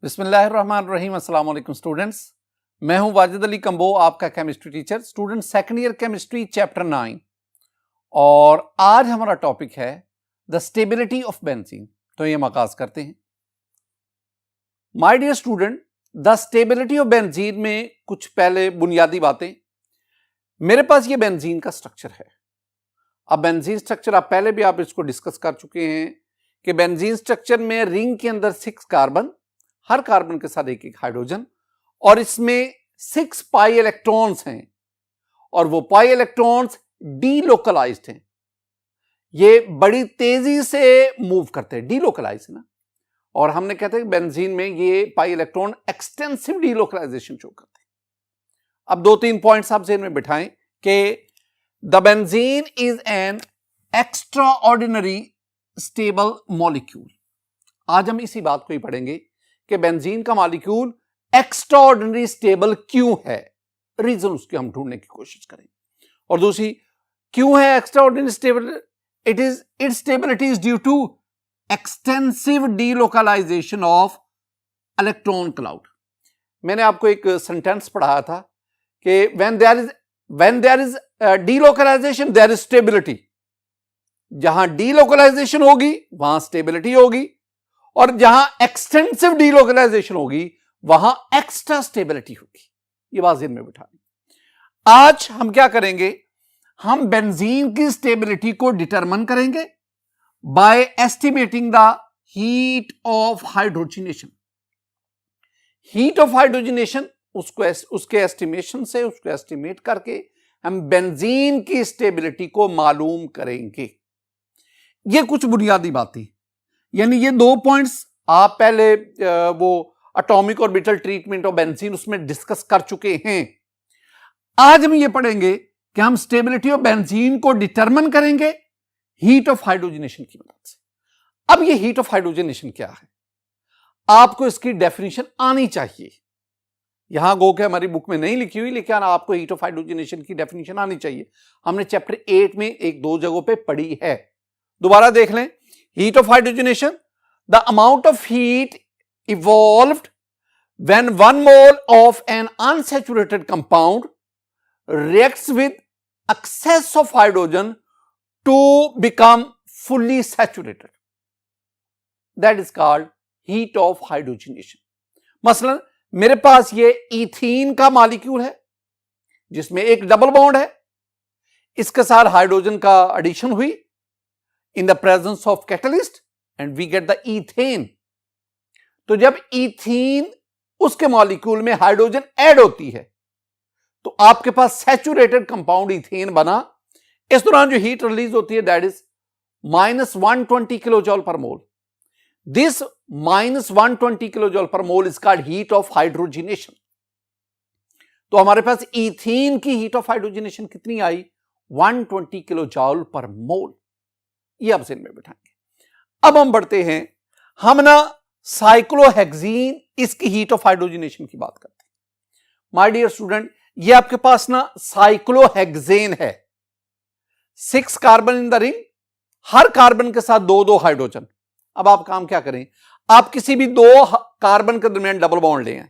बिस्मिल्लाहिर्रहमानिर्रहीम। अस्सलाम वालेकुम स्टूडेंट्स, मैं हूं वाजिद अली कंबो, आपका chemistry teacher. Student second year chemistry chapter 9 और आज हमारा टॉपिक है द स्टेबिलिटी ऑफ बेंजीन। तो ये आगाज करते हैं। My dear student, the stability of benzene में कुछ पहले बुनियादी बातें। मेरे पास ये बेंजीन का स्ट्रक्चर है। अब बेंजीन स्ट्रक्चर आप पहले भी आप इसको डिस्कस कर चुके हैं कि बेंजीन स्ट्रक्चर में रिंग के अंदर 6 कार्बन, हर कार्बन के साथ एक हाइड्रोजन, और इसमें 6 पाई इलेक्ट्रॉन्स हैं और वो पाई इलेक्ट्रॉन्स डीलोकलाइज्ड हैं। ये बड़ी तेजी से मूव करते हैं, डीलोकलाइज है ना। और हमने कहते हैं बेंजीन में ये pi electron extensive delocalization show करते हैं। अब 2-3 पॉइंट्स आप ज़हन में बिठाएं कि the benzene is an extra ordinary stable molecule. आज हम इसी बात को ही पढ़ेंगे कि बेंजीन का मॉलिक्यूल एक्स्ट्रा ऑर्डिनरी स्टेबल क्यों है, रीजन उसके हम ढूंढने की कोशिश करें। और दूसरी, क्यों है extraordinary stable? Its stability is due to extensive delocalization of electron cloud. मैंने आपको एक सेंटेंस पढ़ाया था कि when there is delocalization there is stability. जहां डीलोकलाइजेशन होगी वहां स्टेबिलिटी होगी, और जहां एक्सटेंसिव डीलोकलाइजेशन होगी वहां एक्स्ट्रा स्टेबिलिटी होगी। ये बात ज़हन में बिठा लें। आज हम क्या करेंगे, हम बेंजीन की स्टेबिलिटी को डिटरमिन करेंगे by estimating the heat of hydrogenation. Heat of hydrogenation उसके एस्टिमेशन से, उसको एस्टिमेट करके हम बेंजीन की स्टेबिलिटी को मालूम करेंगे। ये कुछ बुनियादी बातें, यानी ये 2 पॉइंट्स आप पहले वो atomic orbital treatment of benzene उसमें डिस्कस कर चुके हैं। आज हम ये पढ़ेंगे कि हम स्टेबिलिटी ऑफ बेंजीन को डिटरमिन करेंगे हीट ऑफ हाइड्रोजनेशन की मदद से। अब ये हीट ऑफ हाइड्रोजनेशन क्या है, आपको इसकी डेफिनेशन आनी चाहिए। यहां गो के हमारी बुक में नहीं लिखी हुई, लेकिन आपको हीट ऑफ हाइड्रोजनेशन की डेफिनेशन आनी चाहिए। हमने चैप्टर 8 में 1-2 जगहों पे पढ़ी है, दोबारा देख लें। Heat of hydrogenation, the amount of heat evolved when 1 mole of an unsaturated compound reacts with excess of hydrogen to become fully saturated. That is called heat of hydrogenation. मसलन मेरे पास ये इथीन का मॉलिक्यूल है जिसमें एक double bond है, इसके साथ हाइड्रोजन का एडिशन हुई in the presence of catalyst and we get the ethane. तो जब इथीन उसके मॉलिक्यूल में हाइड्रोजन ऐड होती है तो आपके पास सैचुरेटेड कंपाउंड इथेन बना। इस दौरान जो हीट रिलीज होती है दैट इज -120 किलो जॉल पर मोल। दिस -120 किलो जॉल पर mole is called heat of hydrogenation. तो हमारे पास इथीन की हीट ऑफ हाइड्रोजनेशन कितनी आई? 120 किलो जॉल पर मोल। ये आप ज़हन में बिठाएंगे। अब हम बढ़ते हैं, हम ना साइक्लोहेक्सीन, इसकी हीट ऑफ हाइड्रोजनेशन की बात करते हैं। माय डियर स्टूडेंट, ये आपके पास ना साइक्लोहेक्सेन है। 6 carbon in the ring, her carbon के साथ 2-2 हाइड्रोजन। अब आप काम क्या करें, आप किसी भी 2 कार्बन के दरमियान डबल बॉन्ड लें।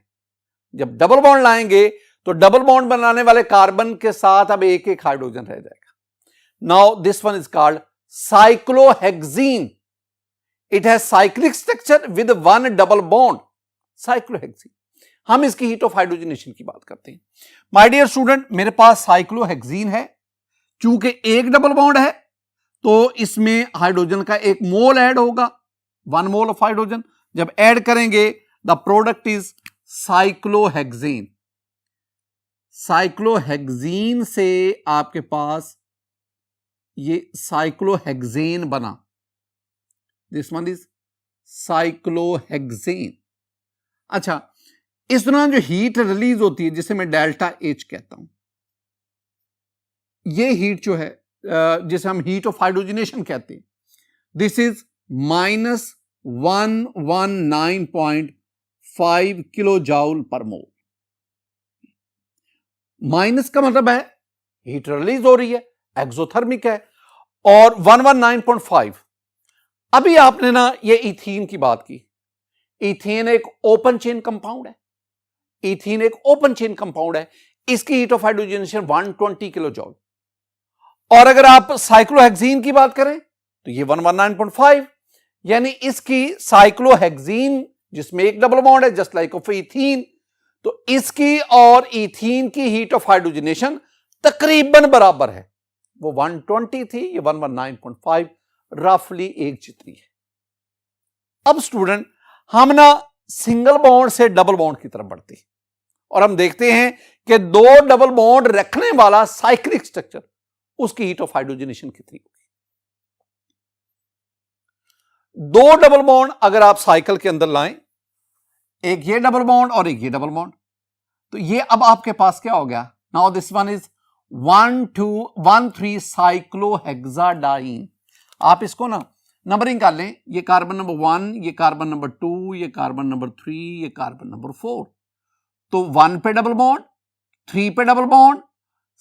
जब डबल बॉन्ड लाएंगे तो डबल बॉन्ड बनाने वाले कार्बन के साथ अब एक हाइड्रोजन रह जाएगा। Now this one is called cyclohexene. It has cyclic structure with 1 double bond. Cyclohexene. हम इसकी हीट ऑफ हाइड्रोजनेशन की बात करते हैं। माय डियर स्टूडेंट, मेरे पास साइक्लोहेक्सीन है। चूंकि एक डबल बॉन्ड है तो इसमें हाइड्रोजन का 1 मोल ऐड होगा, 1 मोल ऑफ हाइड्रोजन। जब ऐड करेंगे the product is cyclohexane. Cyclohexene से आपके पास ये साइक्लोहेक्सेन बना। This one is cyclohexane. अच्छा, इस दौरान जो हीट रिलीज होती है जिसे मैं डेल्टा H कहता हूं, ये हीट जो है जिसे हम हीट ऑफ हाइड्रोजनेशन कहते हैं, दिस इज -119.5 किलो जॉल पर मोल। माइनस का मतलब है हीट रिलीज हो रही है, एक्सोथर्मिक है, और 119.5। अभी आपने ना ये इथीन की बात की, इथेन एक ओपन चेन कंपाउंड है, इथीन एक ओपन चेन कंपाउंड है, इसकी हीट ऑफ हाइड्रोजनेशन 120 किलो जॉल। और अगर आप साइक्लोहेक्सीन की बात करें तो ये 119.5, यानी इसकी साइक्लोहेक्सीन जिसमें एक डबल बॉन्ड है जस्ट लाइक ऑफ इथीन, तो इसकी और इथीन की हीट ऑफ हाइड्रोजनेशन तकरीबन बराबर है। वो 120 थी, ये 119.5, रफली एक जितनी है। अब स्टूडेंट हम ना सिंगल बॉन्ड से डबल बॉन्ड की तरफ बढ़ते हैं और हम देखते हैं कि दो डबल बॉन्ड रखने वाला साइक्लिक स्ट्रक्चर, उसकी हीट ऑफ हाइड्रोजनेशन कितनी होगी। दो डबल बॉन्ड अगर आप साइकिल के अंदर लाएं, एक ये डबल बॉन्ड और एक ये डबल बॉन्ड, तो ये अब आपके पास क्या हो गया, now this one is 1,2,1,3 cyclohexadiene. आप इसको ना नंबरिंग कर लें, ये कार्बन नंबर 1, ये कार्बन नंबर 2, ये कार्बन नंबर 3, ये कार्बन नंबर 4। तो 1 पे डबल बॉन्ड, 3 पे डबल बॉन्ड,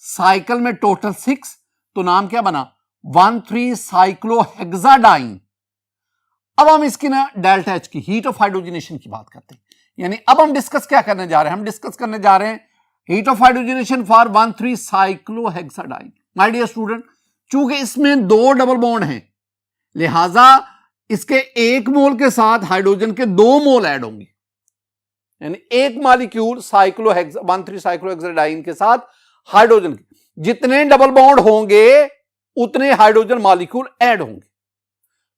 साइकिल में टोटल 6, तो नाम क्या बना, 1,3 साइक्लोहेक्साडाइन। अब हम इसकी ना डेल्टा एच की हीट ऑफ हाइड्रोजनेशन की बात करते हैं, यानी अब हम डिस्कस क्या करने जा रहे हैं, हम डिस्कस करने जा रहे हैं heat of hydrogenation for 1,3 cyclohexadiene. My dear student, चूंकि इसमें दो डबल बॉन्ड हैं, लिहाजा इसके एक मोल के साथ हाइड्रोजन के 2 मोल ऐड होंगे, यानी एक मॉलिक्यूल 1,3 साइक्लोहेक्साडाइन के साथ हाइड्रोजन के जितने डबल बॉन्ड होंगे उतने हाइड्रोजन मॉलिक्यूल ऐड होंगे।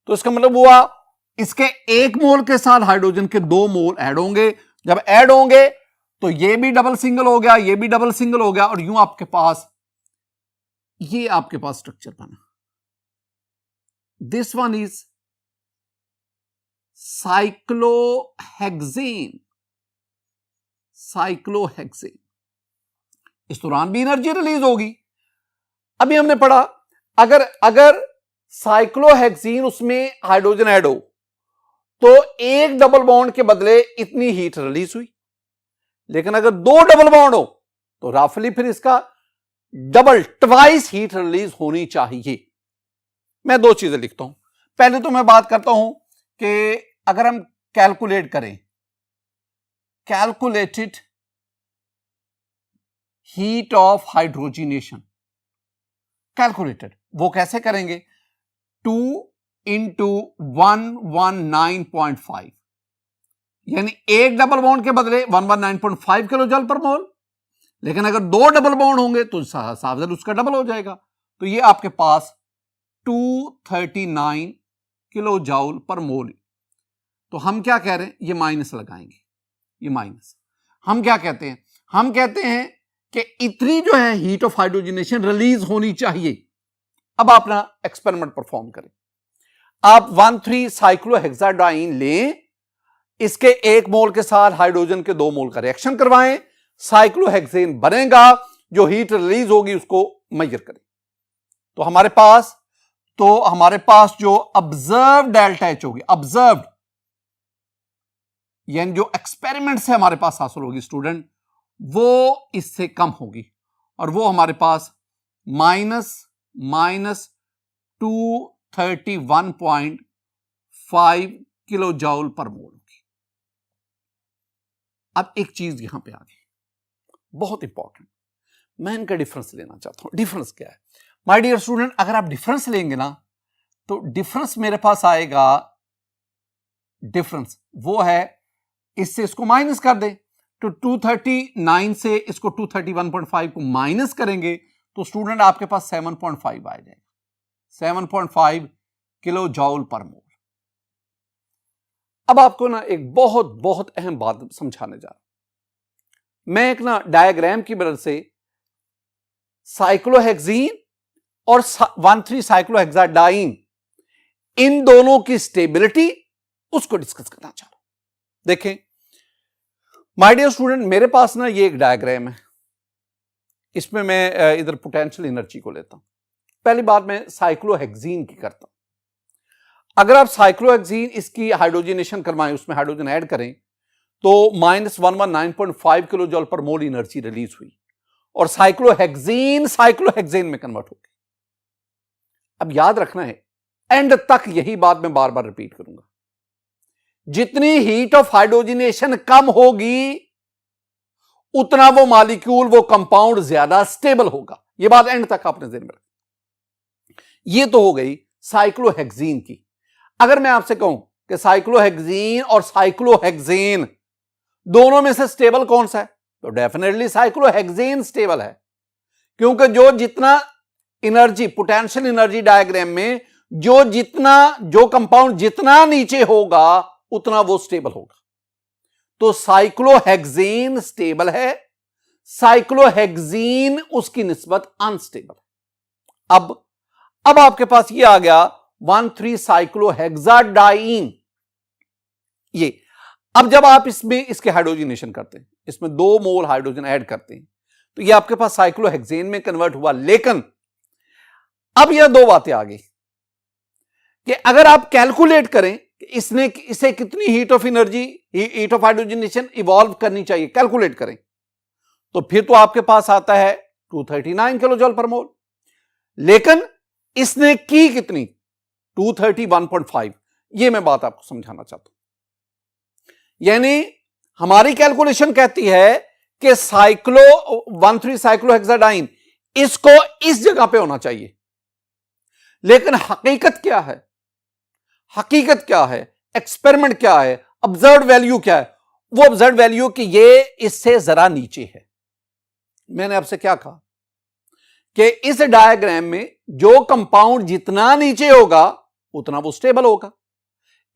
तो इसका मतलब हुआ इसके एक मोल के साथ हाइड्रोजन के 2 मोल ऐड होंगे। जब ऐड होंगे तो ये भी डबल सिंगल हो गया, ये भी डबल सिंगल हो गया, और यूं आपके पास ये आपके पास स्ट्रक्चर बना। This one is cyclohexane. Cyclohexane, इस दौरान भी एनर्जी रिलीज होगी। अभी हमने पढ़ा अगर साइक्लोहेक्सीन उसमें हाइड्रोजन ऐड हो तो एक डबल बॉन्ड के बदले इतनी हीट रिलीज हुई, लेकिन अगर 2 डबल बॉन्ड हो तो रफली फिर इसका डबल ट्वाइस हीट रिलीज होनी चाहिए। मैं 2 चीजें लिखता हूं। पहले तो मैं बात करता हूं कि अगर हम कैलकुलेट करें, calculated heat of hydrogenation, calculated वो कैसे करेंगे, 2 इंटू 119.5, यानी एक डबल बॉन्ड के बदले 119.5 किलो जल पर मोल, लेकिन अगर 2 डबल बॉन्ड होंगे तो सावधान उसका डबल हो जाएगा। तो ये आपके पास 239 किलो जूल पर मोल। तो हम क्या कह रहे हैं, ये माइनस लगाएंगे, ये माइनस। हम क्या कहते हैं, हम कहते हैं कि इतनी जो है हीट ऑफ हाइड्रोजनेशन रिलीज होनी चाहिए। अब आप ना एक्सपेरिमेंट परफॉर्म करें, आप 1,3 साइक्लोहेक्साडाइन लें, इसके एक मोल के साथ हाइड्रोजन के 2 मोल का रिएक्शन करवाएं, साइक्लोहेक्सेन बनेगा, जो हीट रिलीज होगी उसको मेजर करें। तो हमारे पास जो ऑब्जर्व डेल्टा एच होगी, ऑब्जर्व्ड यानी जो एक्सपेरिमेंट से हमारे पास हासिल होगी स्टूडेंट, वो इससे कम होगी, और वो हमारे पास माइनस 231.5 किलो जूल पर मोल होगी। अब एक चीज यहां पे आ गई बहुत इंपॉर्टेंट, मैं इनका डिफरेंस लेना चाहता हूं। डिफरेंस क्या है माय डियर स्टूडेंट, अगर आप डिफरेंस लेंगे ना तो डिफरेंस मेरे पास आएगा, डिफरेंस वो है, इससे इसको माइनस कर दे, तो 239 से इसको 231.5 को माइनस करेंगे तो स्टूडेंट आपके पास 7.5 आ जाएगा, 7.5 किलो जूल पर मोल। अब आपको ना एक बहुत बहुत अहम बात समझाने जा रहा हूं। मैं एक ना डायग्राम की मदद से साइक्लोहेक्सीन और 1,3 साइक्लोहेक्साडाइन, इन दोनों की स्टेबिलिटी उसको डिस्कस करना चाह रहा हूं। देखें माय डियर स्टूडेंट, मेरे पास ना ये एक डायग्राम है, इसमें मैं इधर पोटेंशियल एनर्जी को लेता हूं। पहली बात मैं साइक्लोहेक्सीन की करता हूं। अगर आप साइक्लोहेक्सीन इसकी हाइड्रोजनेशन करवाएं, उसमें हाइड्रोजन ऐड करें, तो -119.5 किलो जूल पर मोल एनर्जी रिलीज हुई, और साइक्लोहेक्सेन में कन्वर्ट हो गई। अब याद रखना है, एंड तक यही बात मैं बार बार रिपीट करूंगा, जितनी हीट ऑफ हाइड्रोजनेशन कम होगी उतना वो मॉलिक्यूल, वो कंपाउंड ज्यादा स्टेबल होगा। ये बात एंड तक आपने ध्यान में रखी। ये तो हो गई साइक्लोहेक्सीन की। अगर मैं आपसे कहूं कि साइक्लोहेक्सीन और साइक्लोहेक्सेन दोनों में से स्टेबल कौन सा है, तो डेफिनेटली साइक्लोहेक्सेन स्टेबल है, क्योंकि जो जितना एनर्जी, पोटेंशियल एनर्जी डायग्राम में जो कंपाउंड जितना नीचे होगा उतना वो स्टेबल होगा। तो साइक्लोहेक्सेन स्टेबल है, साइक्लोहेक्सीन उसकी निस्बत अनस्टेबल है। अब आपके पास ये आ गया 1,3 साइक्लोहेक्साडाइन। ये अब जब आप इसमें इसके हाइड्रोजनेशन करते हैं, इसमें 2 मोल हाइड्रोजन ऐड करते हैं, तो ये आपके पास साइक्लोहेक्सेन में कन्वर्ट हुआ। लेकिन अब यह 2 बातें आ गई कि अगर आप कैलकुलेट करें कि इसे कितनी heat of energy, heat of hydrogenation evolve करनी चाहिए, कैलकुलेट करें, तो फिर तो आपके पास आता है 239 किलो जूल पर मोल। लेकिन इसने की कितनी, 231.5। ये मैं बात आपको समझाना चाहता हूं। यानी हमारी कैलकुलेशन कहती है कि 1,3 साइक्लोहेक्साडाइन इसको इस जगह पे होना चाहिए। लेकिन हकीकत क्या है, हकीकत क्या है, एक्सपेरिमेंट क्या है, ऑब्जर्व वैल्यू क्या है? वो ऑब्जर्व वैल्यू कि ये इससे जरा नीचे है। मैंने आपसे क्या कहा कि इस डायग्राम में जो कंपाउंड जितना नीचे होगा उतना वो स्टेबल होगा।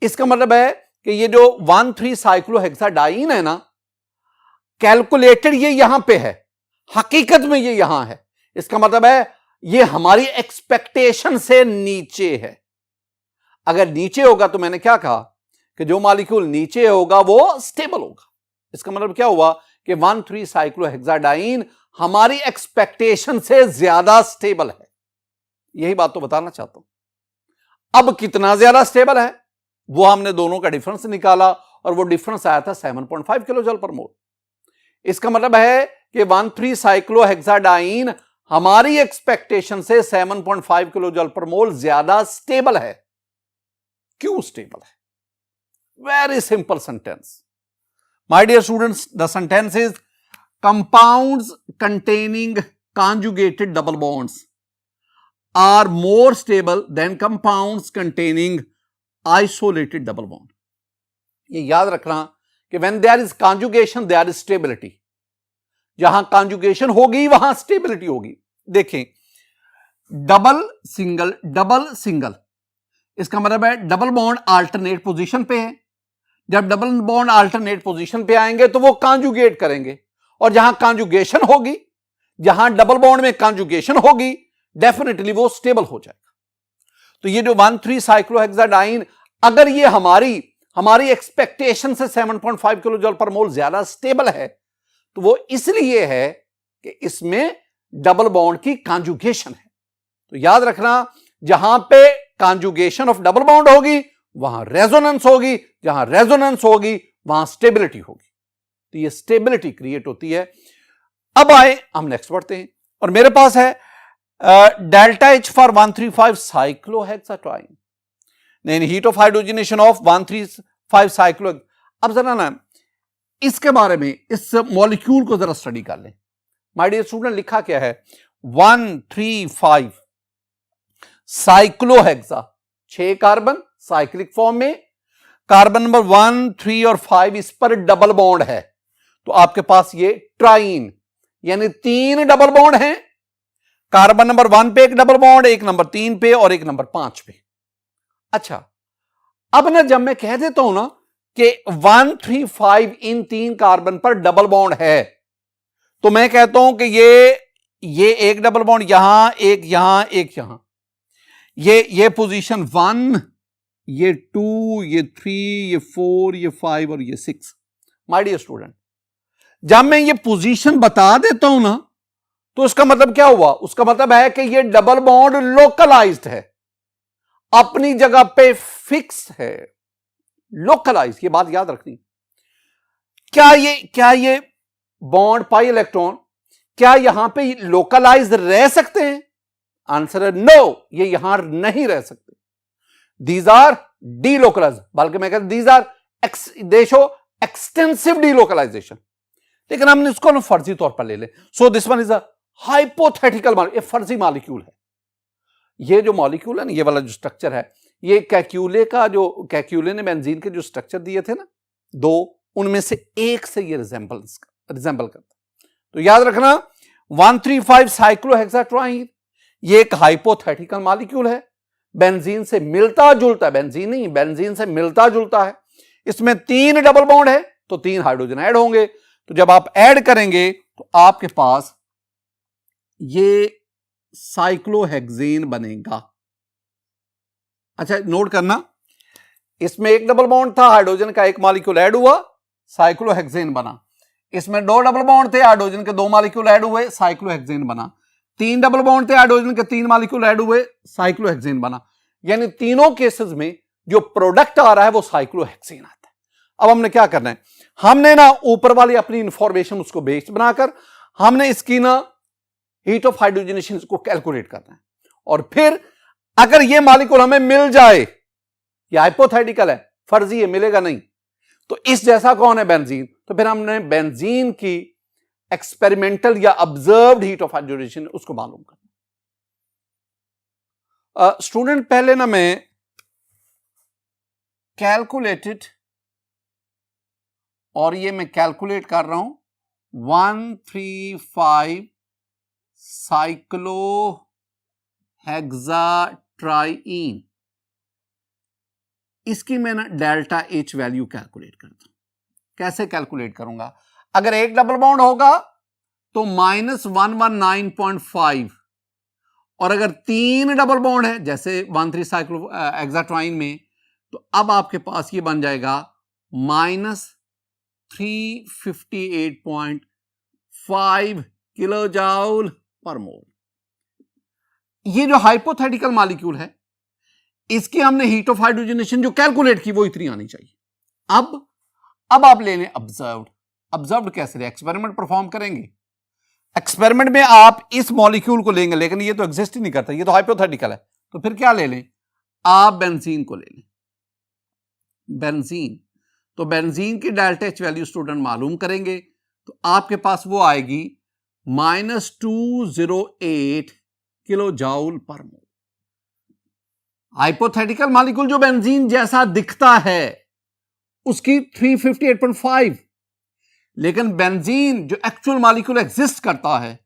इसका मतलब है कि ये जो 1,3 साइक्लोहेक्साडाइन है ना, कैलकुलेटेड ये यहां पे है, हकीकत में ये यहां है। इसका मतलब है ये हमारी एक्सपेक्टेशन से नीचे है। अगर नीचे होगा तो मैंने क्या कहा कि जो मॉलिक्यूल नीचे होगा वो स्टेबल होगा। इसका मतलब क्या हुआ कि 1,3 साइक्लोहेक्साडाइन हमारी एक्सपेक्टेशन से ज्यादा स्टेबल है। यही बात तो बताना चाहता हूं। अब कितना ज्यादा स्टेबल है वो हमने दोनों का डिफरेंस निकाला और वो डिफरेंस आया था 7.5 किलो जूल पर मोल। इसका मतलब है कि 1,3 साइक्लोहेक्साडाइन हमारी एक्सपेक्टेशन से 7.5 किलो जूल पर मोल ज्यादा स्टेबल है। क्यों स्टेबल है? Very simple sentence my dear students, the sentence is compounds containing conjugated double bonds are more stable than compounds containing isolated double bond. ये याद रखना कि when there is conjugation there is stability. जहां conjugation होगी वहां stability होगी। देखें, double single, इसका मतलब है डबल बॉन्ड अल्टरनेट पोजीशन पे है। जब डबल बॉन्ड अल्टरनेट पोजीशन पे आएंगे तो वो कॉन्जुगेट करेंगे, और जहां कॉन्जुगेशन होगी, जहां डबल बॉन्ड में कॉन्जुगेशन होगी, डेफिनेटली वो स्टेबल हो जाएगा। तो ये जो 1,3 साइक्लोहेक्साडाइन, अगर ये हमारी एक्सपेक्टेशन से 7.5 किलो जूल पर मोल ज्यादा स्टेबल है, तो वो इसलिए है कि इसमें डबल बॉन्ड की कॉन्जुगेशन है। तो याद रखना, जहां पे कॉन्जुगेशन ऑफ डबल बॉन्ड होगी वहां रेजोनेंस होगी, जहां रेजोनेंस होगी वहां स्टेबिलिटी होगी। तो ये स्टेबिलिटी क्रिएट होती है। अब आए हम नेक्स्ट बढ़ते हैं, और मेरे पास है delta H for 135 cyclohexadiene, heat of hydrogenation of 135 cyclo. अब जरा ना इसके बारे में, इस मॉलिक्यूल को जरा स्टडी कर लें। माय डियर स्टूडेंट, लिखा क्या है? 135 साइक्लोहेक्सा, 6 कार्बन साइक्लिक फॉर्म में, कार्बन नंबर 1, 3 और 5 इस पर डबल बॉन्ड है, तो आपके पास ये ट्राइन, यानी 3 डबल बॉन्ड हैं। कार्बन नंबर 1 पे एक डबल बॉन्ड, एक नंबर 3 पे और एक नंबर 5 पे। अच्छा, अब ना जब मैं कह देता हूं ना कि 135 इन 3 कार्बन पर डबल बॉन्ड है, तो मैं कहता हूं कि ये एक डबल बॉन्ड यहां, एक यहां, एक यहां, ये पोजीशन 1, ये 2, ये 3, ये 4, ये 5 और ये 6। माय डियर स्टूडेंट, जब मैं ये पोजीशन बता देता हूं ना, तो उसका मतलब क्या हुआ? उसका मतलब है कि ये डबल बॉन्ड लोकलाइज्ड है, अपनी जगह पे फिक्स है, लोकलाइज। ये बात याद रखनी। क्या ये बॉन्ड पाई इलेक्ट्रॉन क्या यहां पे लोकलाइज रह सकते हैं? आंसर है नो, ये यहां नहीं रह सकते। दीज आर डीलोकलाइज, बल्कि मैं कहता these are they show extensive delocalization, लेकिन हमने इसको ना फर्जी तौर पर ले ले। So this one is a hypothetical molecule, ये फर्जी मॉलिक्यूल है। ये जो मॉलिक्यूल है ना, ये वाला जो स्ट्रक्चर है, ये कैक्यूले का जो कैक्यूले ने बेंजीन के जो स्ट्रक्चर दिए थे ना दो, उनमें से एक से ये रिजेंबल करता। तो याद रखना 135 साइक्लोहेक्साट्राइन ये एक हाइपोथेटिकल मॉलिक्यूल है, बेंजीन से मिलता जुलता है, बेंजीन नहीं, बेंजीन से मिलता जुलता है। इसमें 3 डबल बॉन्ड है तो 3 हाइड्रोजन ऐड होंगे। तो जब आप ऐड करेंगे तो आपके पास ये साइक्लोहेक्सेन बनेगा। अच्छा नोट करना, इसमें 1 डबल बॉन्ड था, हाइड्रोजन का 1 मॉलिक्यूल ऐड हुआ, साइक्लोहेक्सेन बना। इसमें 2 डबल बॉन्ड थे, हाइड्रोजन के 2 मॉलिक्यूल ऐड हुए, साइक्लोहेक्सेन बना। 3 डबल बॉन्ड थे, हाइड्रोजन के 3 मॉलिक्यूल ऐड हुए, साइक्लोहेक्सेन बना। यानी तीनों केसेस में जो प्रोडक्ट आ रहा है वो साइक्लोहेक्सेन आता है। अब हमने क्या करना है, हमने ना ऊपर वाली अपनी इंफॉर्मेशन उसको बेस बनाकर हमने इसकी ना हीट ऑफ हाइड्रोजनेशन को कैलकुलेट करना है। और फिर अगर ये मॉलिक्यूल हमें मिल जाए, ये हाइपोथेटिकल है, फर्जी है, मिलेगा नहीं, तो इस जैसा कौन है बेंजीन, तो फिर हमने बेंजीन की एक्सपेरिमेंटल या ऑब्जर्व्ड हीट ऑफ हाइड्रोजनेशन उसको मालूम करना। स्टूडेंट पहले ना मैं कैलकुलेटेड, और ये मैं कैलकुलेट कर रहा हूं 135 साइक्लोहेक्साट्राइन, इसकी मैं ना डेल्टा एच वैल्यू कैलकुलेट करता हूं। कैसे कैलकुलेट करूंगा, अगर 1 डबल बॉन्ड होगा तो -119.5, और अगर 3 डबल बॉन्ड है जैसे 13 साइक्लोहेक्साट्राइन में, तो अब आपके पास ये बन जाएगा -358.5 किलोजूल पर मोल। ये जो हाइपोथेटिकल मॉलिक्यूल है, इसकी हमने हीट ऑफ हाइड्रोजनेशन जो कैलकुलेट की वो इतनी आनी चाहिए। अब आप ले लें ऑब्जर्व्ड। ऑब्जर्व्ड कैसे ले, एक्सपेरिमेंट परफॉर्म करेंगे। एक्सपेरिमेंट में आप इस मॉलिक्यूल को लेंगे, लेकिन ये तो एग्जिस्ट ही नहीं करता, ये तो हाइपोथेटिकल है। तो फिर क्या ले लें, आप बेंजीन को ले लें, बेंजीन। तो बेंजीन की डेल्टा एच वैल्यू स्टूडेंट मालूम करेंगे, तो आपके पास वो आएगी -208 किलोजूल पर मोल। हाइपोथेटिकल मॉलिक्यूल जो बेंजीन जैसा दिखता है उसकी 358.5, लेकिन बेंजीन जो एक्चुअल मॉलिक्यूल एग्जिस्ट करता है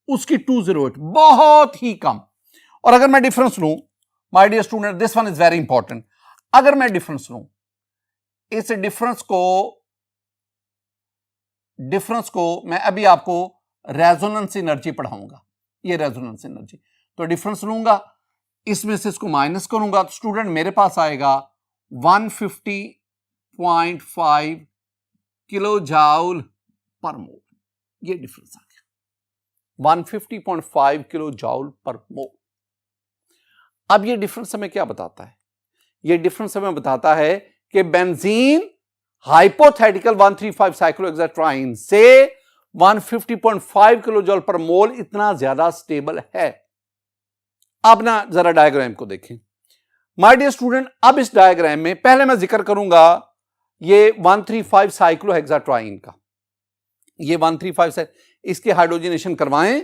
उसकी 208, बहुत ही कम। और अगर मैं डिफरेंस लूं, my dear student, this one is very important. अगर मैं डिफरेंस लूं, इस डिफरेंस को मैं अभी आपको रेजोनेंस एनर्जी पढ़ाऊंगा, ये रेजोनेंस एनर्जी। तो डिफरेंस लूंगा, इसमें से इसको माइनस करूंगा, तो स्टूडेंट मेरे पास आएगा 150.5 किलोजूल पर मोल। ये डिफरेंस आ गया 150.5 किलोजूल पर मोल। अब ये डिफरेंस हमें क्या बताता है, ये डिफरेंस हमें बताता है कि बेंजीन हाइपोथेटिकल 135 साइक्लोहेक्साट्राइन से 150.5 किलोजूल पर मोल इतना ज्यादा स्टेबल है। अब ना जरा डायग्राम को देखें माय डियर स्टूडेंट। अब इस डायग्राम में पहले मैं जिक्र करूंगा ये 135 साइक्लोहेक्साट्राइन का, ये 135 इसके हाइड्रोजनेशन करवाएं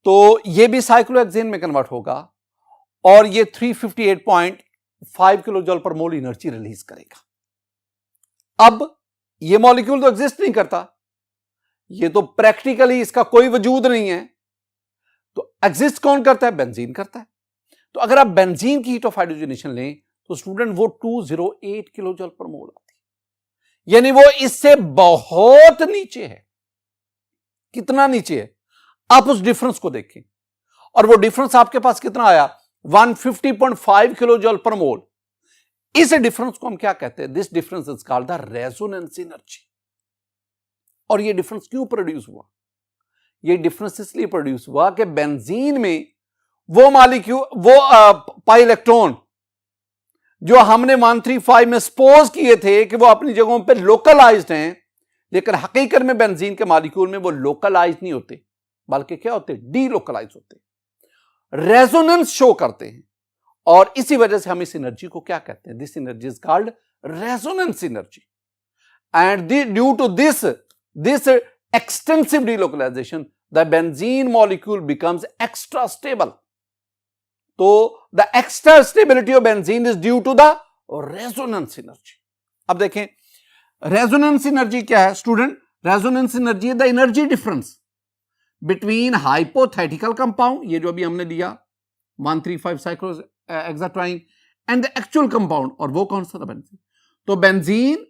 तो ये भी साइक्लोहेक्सेन में कन्वर्ट होगा और ये 358.5 किलोजूल पर मोल एनर्जी रिलीज करेगा। अब ये मॉलिक्यूल तो एग्जिस्ट नहीं करता, ये तो प्रैक्टिकली इसका कोई वजूद नहीं है, तो एग्जिस्ट कौन करता है, बेंजीन करता है। तो अगर आप बेंजीन की हीट ऑफ हाइड्रोजनेशन लें तो स्टूडेंट वो 208 किलोजूल पर मोल आती है, यानी वो इससे बहुत नीचे है। कितना नीचे है, आप उस डिफरेंस को देखें, और वो डिफरेंस आपके पास कितना आया, 150.5 किलोजूल पर मोल। इस डिफरेंस को हम क्या कहते हैं, this difference is called the resonance energy. और ये डिफरेंस क्यों प्रोड्यूस हुआ, ये डिफरेंस इसलिए प्रोड्यूस हुआ कि बेंजीन में वो मॉलिक्यूल, वो पाई इलेक्ट्रॉन जो हमने 135 में सपोज किए थे कि वो अपनी जगहों पे लोकलाइज्ड हैं, लेकिन हकीकत में बेंजीन के मॉलिक्यूल में वो लोकलाइज्ड नहीं होते, बल्कि क्या होते, डीलोकलाइज होते, रेजोनेंस शो करते हैं। और इसी वजह से हम इस एनर्जी को क्या कहते हैं, this energy is called resonance energy. And due to this extensive delocalization, the benzene molecule becomes extra stable. So the extra stability of benzene is due to the resonance energy. अब देखें resonance energy क्या है student? resonance energy is the energy difference between hypothetical compound, ये जो अभी हमने लिया 135 cyclohexatriene, and the actual compound, और वो कौन सा था? बेंजीन. तो बेंजीन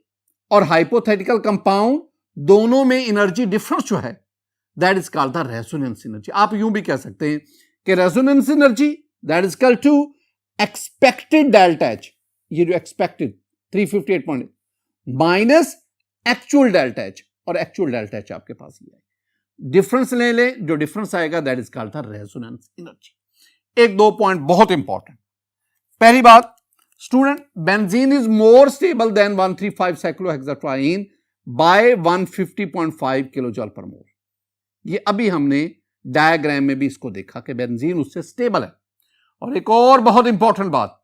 और हाइपोथेटिकल कंपाउंड दोनों में एनर्जी डिफरेंस जो है that is called the resonance energy. आप यूं भी कह सकते हैं कि resonance energy that is equal to expected delta H, ये जो expected 358 minus actual delta H, और एक्चुअल डेल्टा एच आपके पास ही है. डिफरेंस ले ले, जो डिफरेंस आएगा that is called the resonance energy. एक दो पॉइंट बहुत इंपॉर्टेंट. पहली बात student, benzene is more stable than 135 cyclohexatriene by 150.5 kilojoule per mole. ये अभी हमने डायग्राम में भी इसको देखा कि बेंजीन उससे स्टेबल है. और एक और बहुत इंपॉर्टेंट बात,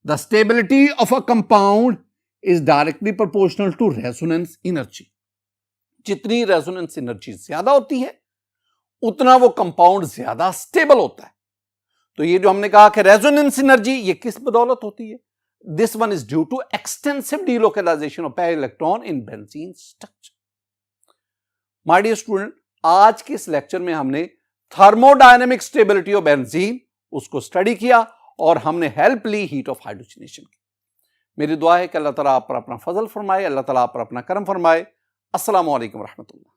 the stability of a compound is directly proportional to resonance energy. जितनी रेजोनेंस एनर्जी ज्यादा होती है उतना वो कंपाउंड ज्यादा स्टेबल होता है. तो ये जो हमने कहा कि रेजोनेंस एनर्जी ये किस बदौलत होती है? This one is due to extensive delocalization of pair electron in benzene structure. My dear student, आज के इस लेक्चर में हमने थर्मोडायनेमिक स्टेबिलिटी ऑफ बेंजीन उसको स्टडी किया और हमने हेल्प ली हीट ऑफ हाइड्रोजनेशन की. मेरी दुआ है कि अल्लाह ताला आप पर अपना फजल फरमाए, अल्लाह ताला आप पर अपना करम फरमाए. अस्सलामु अलैकुम रहमतुल्लाह.